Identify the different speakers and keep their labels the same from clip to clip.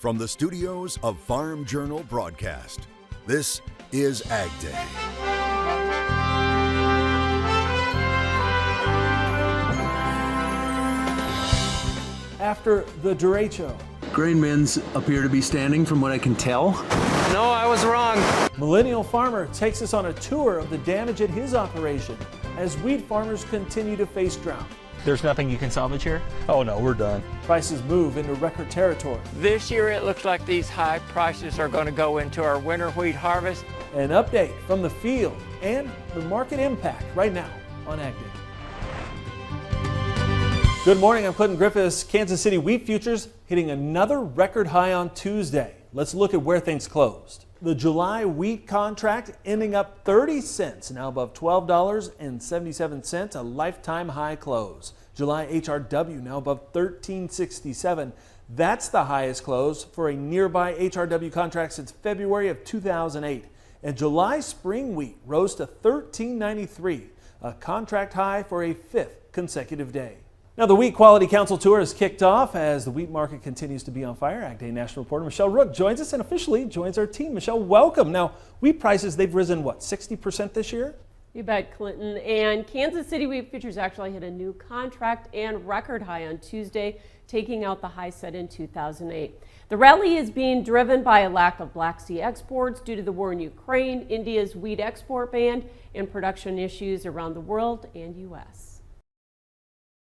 Speaker 1: From the studios of Farm Journal Broadcast, this is AgDay.
Speaker 2: After the derecho,
Speaker 3: Grain bins appear to be standing from what I can tell.
Speaker 4: No, I was wrong.
Speaker 2: Millennial Farmer takes us on a tour of the damage at his operation as wheat farmers continue to face drought.
Speaker 5: There's nothing you can salvage here?
Speaker 6: Oh no, we're done.
Speaker 2: Prices move into record territory.
Speaker 4: This year it looks like these high prices are going to go into our winter wheat harvest.
Speaker 2: An update from the field and the market impact right now on AgDay. Good morning, I'm Clinton Griffiths. Kansas City wheat futures hitting another record high on Tuesday. Let's look at where things closed. The July wheat contract ending up 30 cents, now above $12.77, a lifetime high close. July HRW now above $13.67. That's the highest close for a nearby HRW contract since February of 2008. And July spring wheat rose to $13.93, a contract high for a fifth consecutive day. Now, the Wheat Quality Council Tour has kicked off as the wheat market continues to be on fire. AgDay national reporter Michelle Rook joins us and officially joins our team. Michelle, welcome. Now, wheat prices, they've risen, what, 60% this year?
Speaker 7: You bet, Clinton. And Kansas City wheat futures actually hit a new contract and record high on Tuesday, taking out the high set in 2008. The rally is being driven by a lack of Black Sea exports due to the war in Ukraine, India's wheat export ban, and production issues around the world and U.S.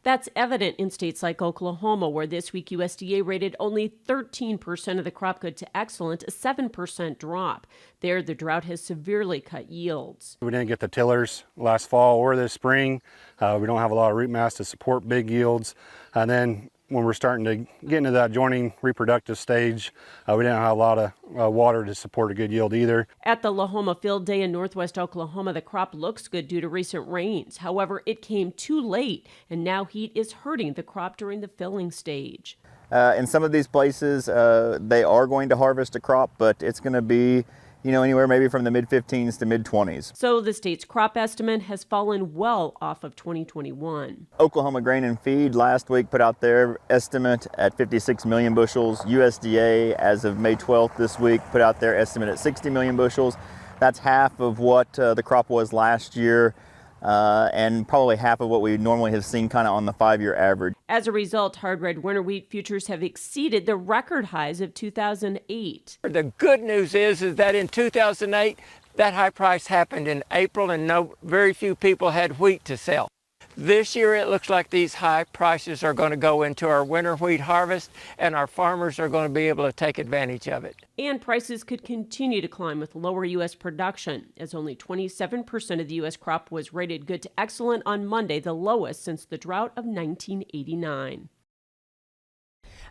Speaker 7: That's evident in states like Oklahoma, where this week USDA rated only 13% of the crop good to excellent, a 7% drop. There, the drought has severely cut yields.
Speaker 8: We didn't get the tillers last fall or this spring. We don't have a lot of root mass to support big yields. And then when we're starting to get into that joining reproductive stage, we didn't have a lot of water to support a good yield either.
Speaker 7: At the Lahoma Field Day in northwest Oklahoma, the crop looks good due to recent rains. However, it came too late, and now heat is hurting the crop during the filling stage.
Speaker 9: In some of these places, they are going to harvest a crop, but it's going to be anywhere maybe from the mid-15s to mid-20s.
Speaker 7: So the state's crop estimate has fallen well off of 2021.
Speaker 9: Oklahoma Grain and Feed last week put out their estimate at 56 million bushels. USDA, as of May 12th this week, put out their estimate at 60 million bushels. That's half of what the crop was last year. And probably half of what we normally have seen kind of on the 5-year average.
Speaker 7: As a result, hard red winter wheat futures have exceeded the record highs of 2008.
Speaker 4: The good news is that in 2008, that high price happened in April and very few people had wheat to sell. This year it looks like these high prices are going to go into our winter wheat harvest and our farmers are going to be able to take advantage of it.
Speaker 7: And prices could continue to climb with lower U.S. production, as only 27% of the U.S. crop was rated good to excellent on Monday, the lowest since the drought of 1989.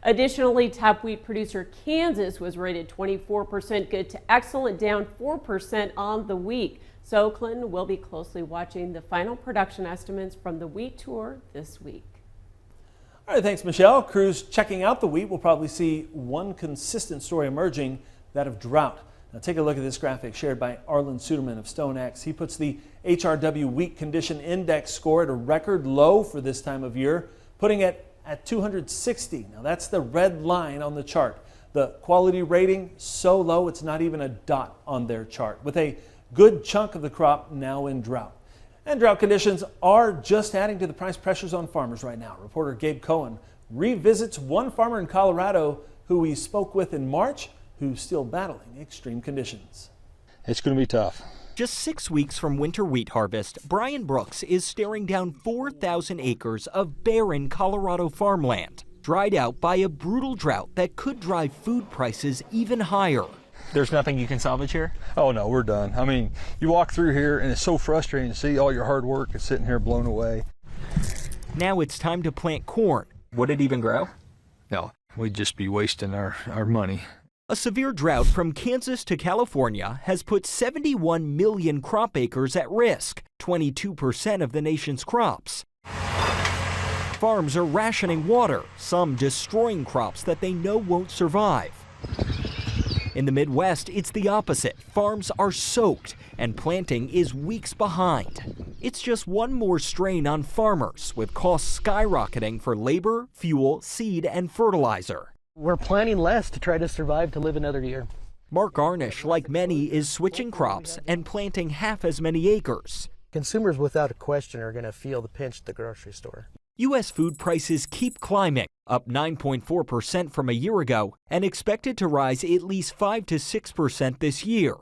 Speaker 7: Additionally, top wheat producer Kansas was rated 24% good to excellent, down 4% on the week. So Clinton will be closely watching the final production estimates from the wheat tour this week.
Speaker 2: All right, thanks, Michelle. Crews checking out the wheat will probably see one consistent story emerging, that of drought. Now take a look at this graphic shared by Arlen Suderman of StoneX. He puts the HRW Wheat Condition Index score at a record low for this time of year, putting it at 260. Now that's the red line on the chart. The quality rating so low it's not even a dot on their chart, with a good chunk of the crop now in drought. And drought conditions are just adding to the price pressures on farmers right now. Reporter Gabe Cohen revisits one farmer in Colorado who we spoke with in March who's still battling extreme conditions.
Speaker 6: It's going to be tough.
Speaker 10: Just 6 weeks from winter wheat harvest, Brian Brooks is staring down 4,000 acres of barren Colorado farmland, dried out by a brutal drought that could drive food prices even higher.
Speaker 5: There's nothing you can salvage here?
Speaker 6: Oh no, we're done. I mean, you walk through here and it's so frustrating to see all your hard work is sitting here blown away.
Speaker 10: Now it's time to plant corn.
Speaker 5: Would it even grow?
Speaker 6: No, we'd just be wasting our money.
Speaker 10: A severe drought from Kansas to California has put 71 million crop acres at risk, 22% of the nation's crops. Farms are rationing water, some destroying crops that they know won't survive. In the Midwest, it's the opposite. Farms are soaked and planting is weeks behind. It's just one more strain on farmers, with costs skyrocketing for labor, fuel, seed, and fertilizer.
Speaker 11: We're planting less to try to survive to live another year.
Speaker 10: Mark Arnish, like many, is switching crops and planting half as many acres.
Speaker 11: Consumers, without a question, are going to feel the pinch at the grocery store.
Speaker 10: U.S. food prices keep climbing, up 9.4% from a year ago, and expected to rise at least 5 to 6% this year.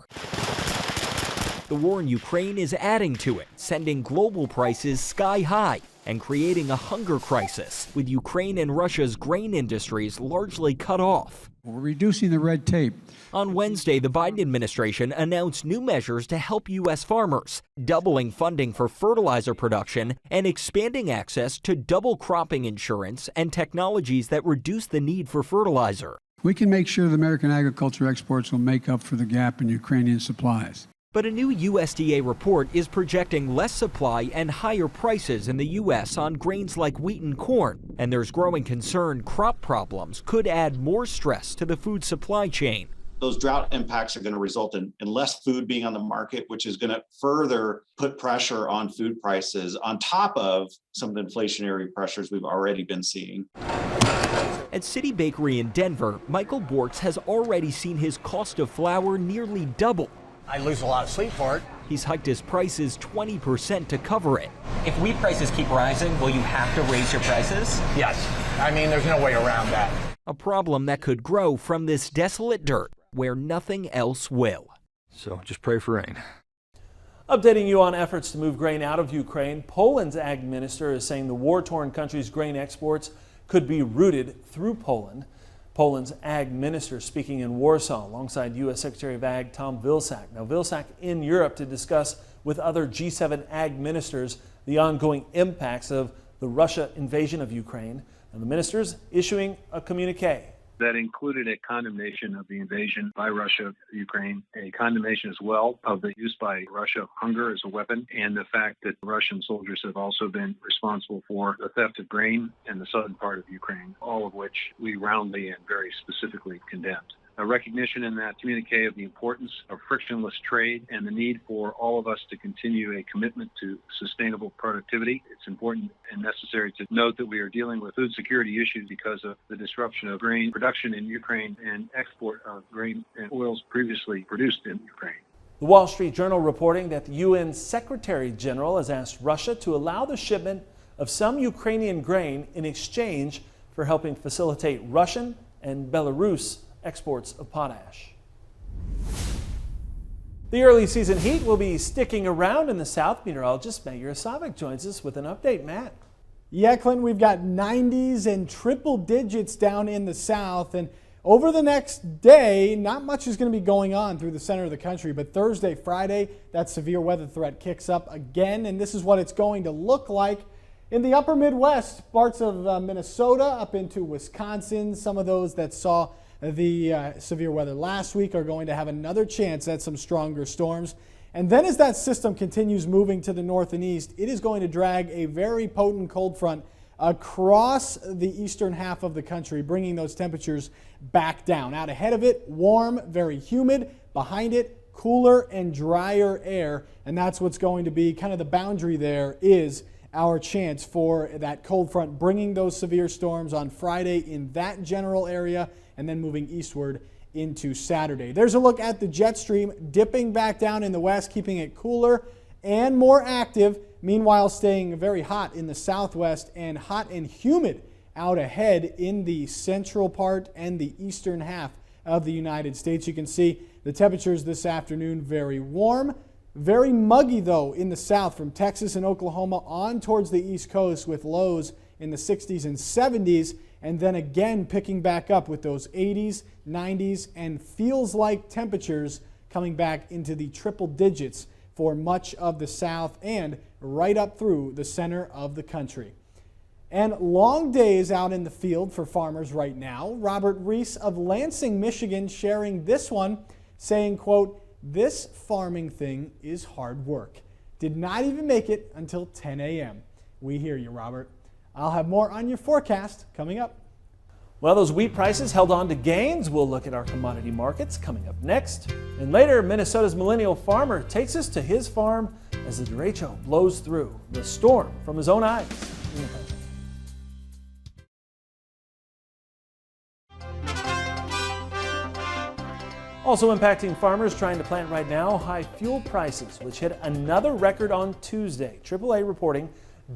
Speaker 10: The war in Ukraine is adding to it, sending global prices sky high and creating a hunger crisis, with Ukraine and Russia's grain industries largely cut off.
Speaker 12: We're reducing the red tape.
Speaker 10: On Wednesday, the Biden administration announced new measures to help U.S. farmers, doubling funding for fertilizer production and expanding access to double cropping insurance and technologies that reduce the need for fertilizer.
Speaker 12: We can make sure the American agriculture exports will make up for the gap in Ukrainian supplies.
Speaker 10: But a new USDA report is projecting less supply and higher prices in the U.S. on grains like wheat and corn, and there's growing concern crop problems could add more stress to the food supply chain.
Speaker 13: Those drought impacts are going to result in less food being on the market, which is going to further put pressure on food prices on top of some of the inflationary pressures we've already been seeing.
Speaker 10: At City Bakery in Denver, Michael Bortz has already seen his cost of flour nearly double.
Speaker 14: I lose a lot of sleep for it.
Speaker 10: He's hiked his prices 20% to cover it.
Speaker 5: If wheat prices keep rising, will you have to raise your prices?
Speaker 14: Yes. I mean, there's no way around that.
Speaker 10: A problem that could grow from this desolate dirt where nothing else will.
Speaker 6: So just pray for rain.
Speaker 2: Updating you on efforts to move grain out of Ukraine, Poland's ag minister is saying the war-torn country's grain exports could be routed through Poland. Poland's ag minister speaking in Warsaw alongside U.S. Secretary of Ag Tom Vilsack. Now, Vilsack in Europe to discuss with other G7 ag ministers the ongoing impacts of the Russia invasion of Ukraine. And the ministers issuing a communique.
Speaker 15: That included a condemnation of the invasion by Russia of Ukraine, a condemnation as well of the use by Russia of hunger as a weapon, and the fact that Russian soldiers have also been responsible for the theft of grain in the southern part of Ukraine, all of which we roundly and very specifically condemned. A recognition in that communique of the importance of frictionless trade and the need for all of us to continue a commitment to sustainable productivity. It's important and necessary to note that we are dealing with food security issues because of the disruption of grain production in Ukraine and export of grain and oils previously produced in Ukraine.
Speaker 2: The Wall Street Journal reporting that the UN Secretary General has asked Russia to allow the shipment of some Ukrainian grain in exchange for helping facilitate Russian and Belarus exports of potash. The early season heat will be sticking around in the south. Meteorologist Matt Yurosavik joins us with an update. Matt.
Speaker 16: Yeah, Clinton, we've got 90s and triple digits down in the south. And over the next day, not much is going to be going on through the center of the country. But Thursday, Friday, that severe weather threat kicks up again. And this is what it's going to look like in the upper Midwest, parts of Minnesota up into Wisconsin. Some of those that saw the severe weather last week are going to have another chance at some stronger storms. And then as that system continues moving to the north and east, it is going to drag a very potent cold front across the eastern half of the country, bringing those temperatures back down. Out ahead of it, warm, very humid. Behind it, cooler and drier air. And that's what's going to be kind of the boundary there is our chance for that cold front bringing those severe storms on Friday in that general area and then moving eastward into Saturday. There's a look at the jet stream dipping back down in the west, keeping it cooler and more active, meanwhile staying very hot in the southwest and hot and humid out ahead in the central part and the eastern half of the United States. You can see the temperatures this afternoon very warm. Very muggy, though, in the south from Texas and Oklahoma on towards the east coast with lows in the 60s and 70s, and then again picking back up with those 80s, 90s, and feels like temperatures coming back into the triple digits for much of the south and right up through the center of the country. And long days out in the field for farmers right now. Robert Reese of Lansing, Michigan, sharing this one, saying, quote, "This farming thing is hard work. Did not even make it until 10 a.m. We hear you, Robert. I'll have more on your forecast coming up.
Speaker 2: Well, those wheat prices held on to gains. We'll look at our commodity markets coming up next. And later, Minnesota's millennial farmer takes us to his farm as the derecho blows through the storm from his own eyes. Also impacting farmers trying to plant right now, high fuel prices, which hit another record on Tuesday. AAA reporting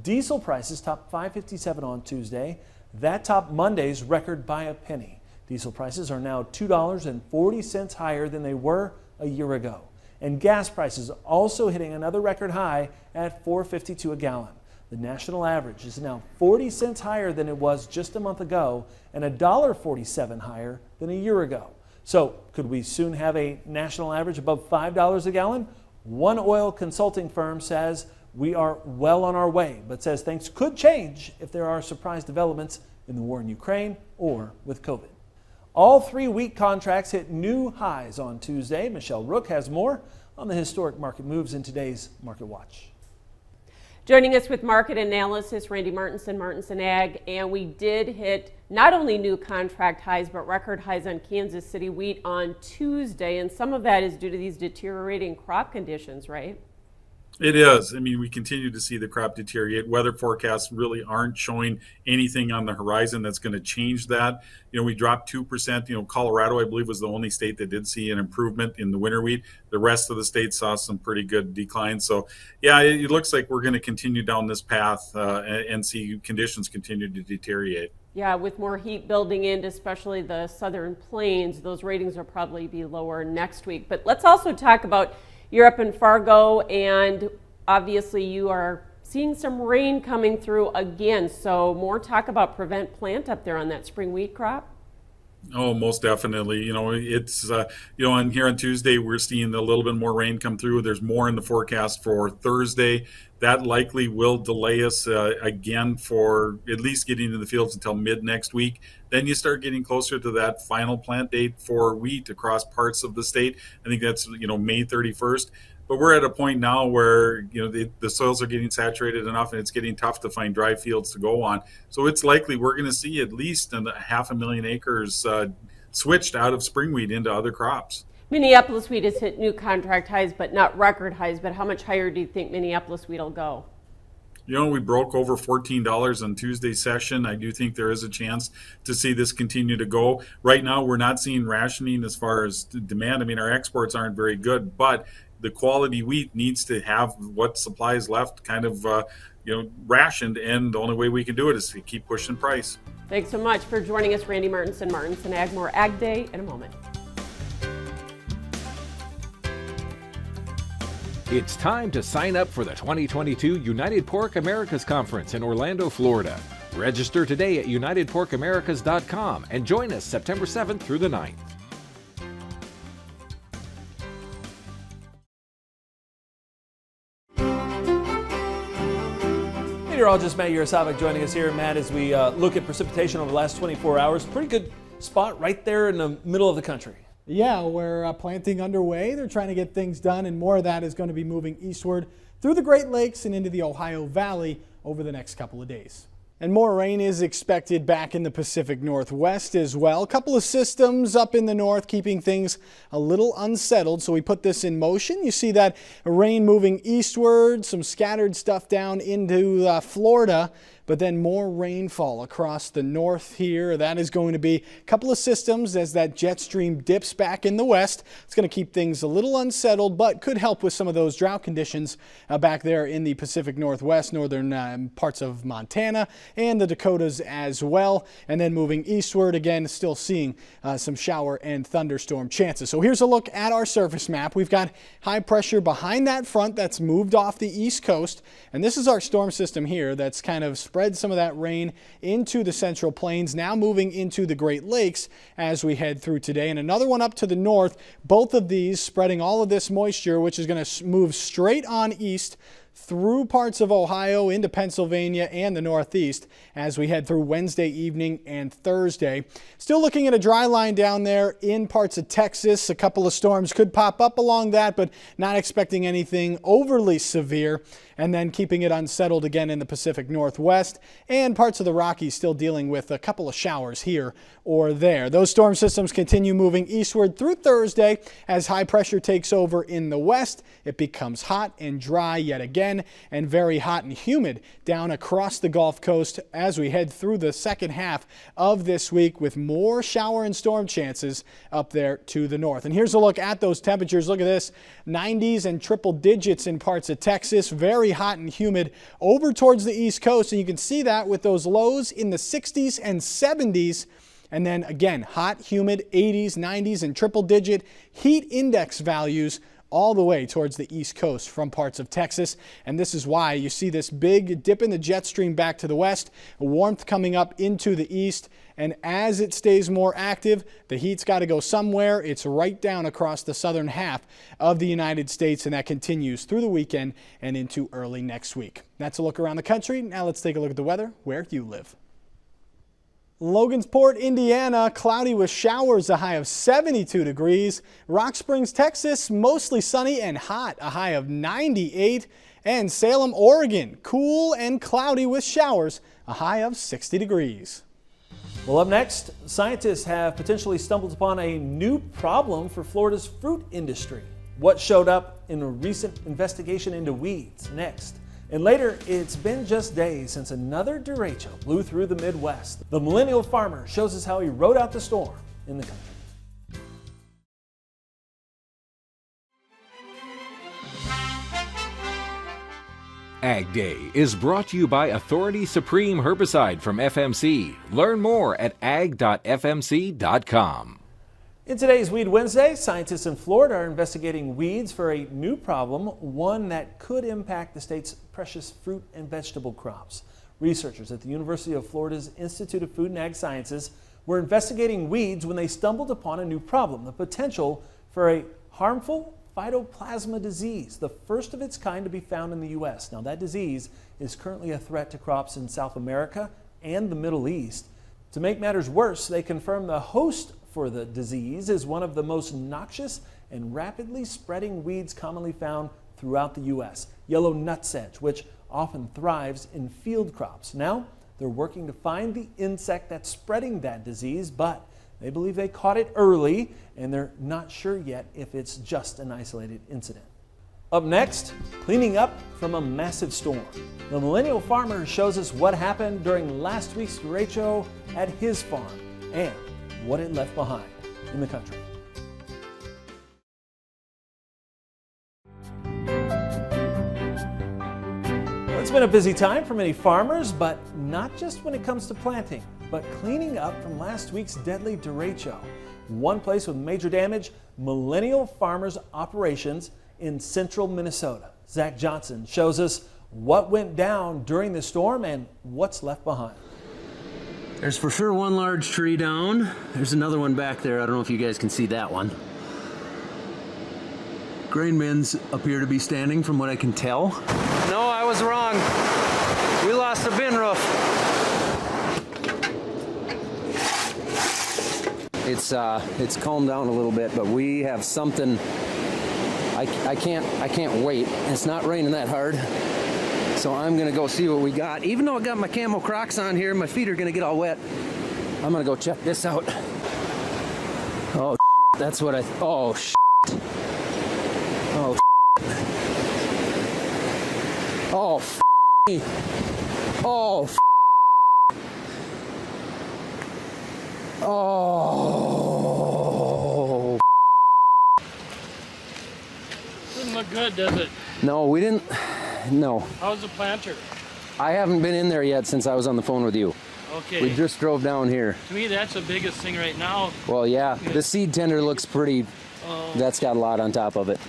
Speaker 2: diesel prices topped $5.57 on Tuesday. That topped Monday's record by a penny. Diesel prices are now $2.40 higher than they were a year ago. And gas prices also hitting another record high at $4.52 a gallon. The national average is now 40 cents higher than it was just a month ago and $1.47 higher than a year ago. So could we soon have a national average above $5 a gallon? One oil consulting firm says we are well on our way, but says things could change if there are surprise developments in the war in Ukraine or with COVID. All 3 wheat contracts hit new highs on Tuesday. Michelle Rook has more on the historic market moves in today's Market Watch.
Speaker 7: Joining us with market analysis, Randy Martinson Ag, and we did hit not only new contract highs, but record highs on Kansas City wheat on Tuesday, and some of that is due to these deteriorating crop conditions, right?
Speaker 17: It is. I mean, we continue to see the crop deteriorate. Weather forecasts really aren't showing anything on the horizon that's going to change that. You know, we dropped 2%. Colorado, I believe, was the only state that did see an improvement in the winter wheat. The rest of the states saw some pretty good decline. So, yeah, it looks like we're going to continue down this path and see conditions continue to deteriorate.
Speaker 7: Yeah, with more heat building in, especially the southern plains, those ratings will probably be lower next week. But let's also talk about Europe and Fargo, and obviously you are seeing some rain coming through again. So more talk about prevent plant up there on that spring wheat crop.
Speaker 17: Oh, most definitely. It's, and here on Tuesday, we're seeing a little bit more rain come through. There's more in the forecast for Thursday. That likely will delay us again for at least getting into the fields until mid next week. Then you start getting closer to that final plant date for wheat across parts of the state. I think that's, May 31st. But we're at a point now where, the soils are getting saturated enough and it's getting tough to find dry fields to go on. So it's likely we're going to see at least 500,000 acres switched out of spring wheat into other crops.
Speaker 7: Minneapolis wheat has hit new contract highs, but not record highs. But how much higher do you think Minneapolis wheat will go?
Speaker 17: We broke over $14 on Tuesday's session. I do think there is a chance to see this continue to go. Right now, we're not seeing rationing as far as demand. I mean, our exports aren't very good, but the quality wheat needs to have what supply is left kind of, rationed. And the only way we can do it is to keep pushing price.
Speaker 7: Thanks so much for joining us, Randy Martinson Ag. More Ag Day in a moment.
Speaker 18: It's time to sign up for the 2022 United Pork Americas Conference in Orlando, Florida. Register today at unitedporkamericas.com and join us September 7th through the 9th.
Speaker 2: Meteorologist Matt Yurosavik joining us here. Matt, as we look at precipitation over the last 24 hours, pretty good spot right there in the middle of the country.
Speaker 16: Yeah, we're planting underway. They're trying to get things done, and more of that is going to be moving eastward through the Great Lakes and into the Ohio Valley over the next couple of days. And more rain is expected back in the Pacific Northwest as well. A couple of systems up in the north keeping things a little unsettled, so we put this in motion. You see that rain moving eastward, some scattered stuff down into Florida, but then more rainfall across the north here. That is going to be a couple of systems as that jet stream dips back in the west. It's going to keep things a little unsettled, but could help with some of those drought conditions back there in the Pacific Northwest, northern parts of Montana and the Dakotas as well. And then moving eastward, again, still seeing some shower and thunderstorm chances. So here's a look at our surface map. We've got high pressure behind that front that's moved off the east coast. And this is our storm system here that's kind of spread some of that rain into the central plains, now moving into the Great Lakes as we head through today. And another one up to the north, both of these spreading all of this moisture, which is going to move straight on east through parts of Ohio into Pennsylvania and the Northeast as we head through Wednesday evening and Thursday. Still looking at a dry line down there in parts of Texas. A couple of storms could pop up along that, but not expecting anything overly severe. And then keeping it unsettled again in the Pacific Northwest and parts of the Rockies, still dealing with a couple of showers here or there. Those storm systems continue moving eastward through Thursday as high pressure takes over in the west. It becomes hot and dry yet again. again, and very hot and humid down across the Gulf Coast as we head through the second half of this week, with more shower and storm chances up there to the north. And here's a look at those temperatures. Look at this, 90s and triple digits in parts of Texas, very hot and humid over towards the East Coast, and you can see that with those lows in the 60s and 70s. And then again, hot, humid, 80s, 90s, and triple digit heat index values all the way towards the East Coast from parts of Texas. And this is why you see this big dip in the jet stream back to the west, warmth coming up into the east. And as it stays more active, the heat's got to go somewhere. It's right down across the southern half of the United States, and that continues through the weekend and into early next week. That's a look around the country. Now let's take a look at the weather where you live. Logansport, Indiana, cloudy with showers, a high of 72 degrees. Rock Springs, Texas, mostly sunny and hot, a high of 98. And Salem, Oregon, cool and cloudy with showers, a high of 60 degrees.
Speaker 2: Well, up next, scientists have potentially stumbled upon a new problem for Florida's fruit industry. What showed up in a recent investigation into weeds? Next. And later, it's been just days since another derecho blew through the Midwest. The millennial farmer shows us how he rode out the storm in the country.
Speaker 18: AgDay is brought to you by Authority Supreme Herbicide from FMC. Learn more at ag.fmc.com.
Speaker 2: In today's Weed Wednesday, scientists in Florida are investigating weeds for a new problem, one that could impact the state's precious fruit and vegetable crops. Researchers at the University of Florida's Institute of Food and Ag Sciences were investigating weeds when they stumbled upon a new problem, the potential for a harmful phytoplasma disease, the first of its kind to be found in the U.S. Now, that disease is currently a threat to crops in South America and the Middle East. To make matters worse, they confirmed the host for the disease is one of the most noxious and rapidly spreading weeds commonly found throughout the U.S., yellow nutsedge, which often thrives in field crops. Now, they're working to find the insect that's spreading that disease, but they believe they caught it early, and they're not sure yet if it's just an isolated incident. Up next, cleaning up from a massive storm. The millennial farmer shows us what happened during last week's derecho at his farm and what it left behind in the country. Well, it's been a busy time for many farmers, but not just when it comes to planting, but cleaning up from last week's deadly derecho. One place with major damage, millennial farmers' operations in central Minnesota. Zach Johnson shows us what went down during the storm and what's left behind.
Speaker 3: There's for sure one large tree down. There's another one back there. I don't know if you guys can see that one. Grain bins appear to be standing from what I can tell. No, I was wrong. We lost a bin roof. It's calmed down a little bit, but we have something. I can't wait. It's not raining that hard. So I'm gonna go see what we got. Even though I got my camo Crocs on here, my feet are gonna get all wet. I'm gonna go check this out. Oh, shit, that's what oh, shit. Oh, shit. Oh, f me. Oh, f oh.
Speaker 19: Doesn't look good, does it?
Speaker 3: No, we didn't. No.
Speaker 19: How's the planter?
Speaker 3: I haven't been in there yet since I was on the phone with you.
Speaker 19: Okay.
Speaker 3: We just drove down here.
Speaker 19: To me, that's the biggest thing right now.
Speaker 3: Well, yeah. The seed tender looks pretty. That's got a lot on top of it.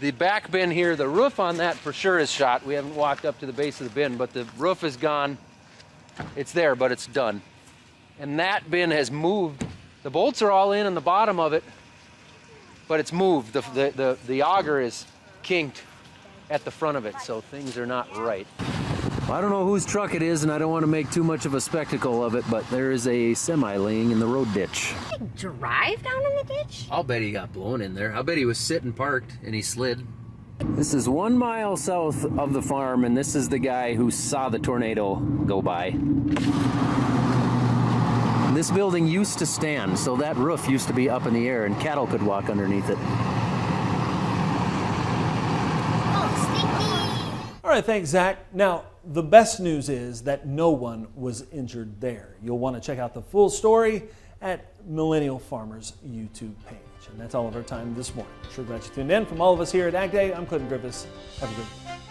Speaker 3: The back bin here, the roof on that for sure is shot. We haven't walked up to the base of the bin, but the roof is gone. It's there, but it's done. And that bin has moved. The bolts are all in on the bottom of it, but it's moved. The auger is kinked at the front of it, so things are not right. I don't know whose truck it is, and I don't want to make too much of a spectacle of it, but there is a semi laying in the road ditch.
Speaker 20: Drive down in the ditch?
Speaker 3: I'll bet he got blown in there. I bet he was sitting parked and he slid. This is 1 mile south of the farm, and this is the guy who saw the tornado go by. And This building used to stand, so that roof used to be up in the air and cattle could walk underneath it.
Speaker 2: All right, thanks, Zach. Now, the best news is that no one was injured there. You'll want to check out the full story at Millennial Farmers YouTube page. And that's all of our time this morning. Sure glad you tuned in. From all of us here at AgDay, I'm Clinton Griffiths. Have a good day.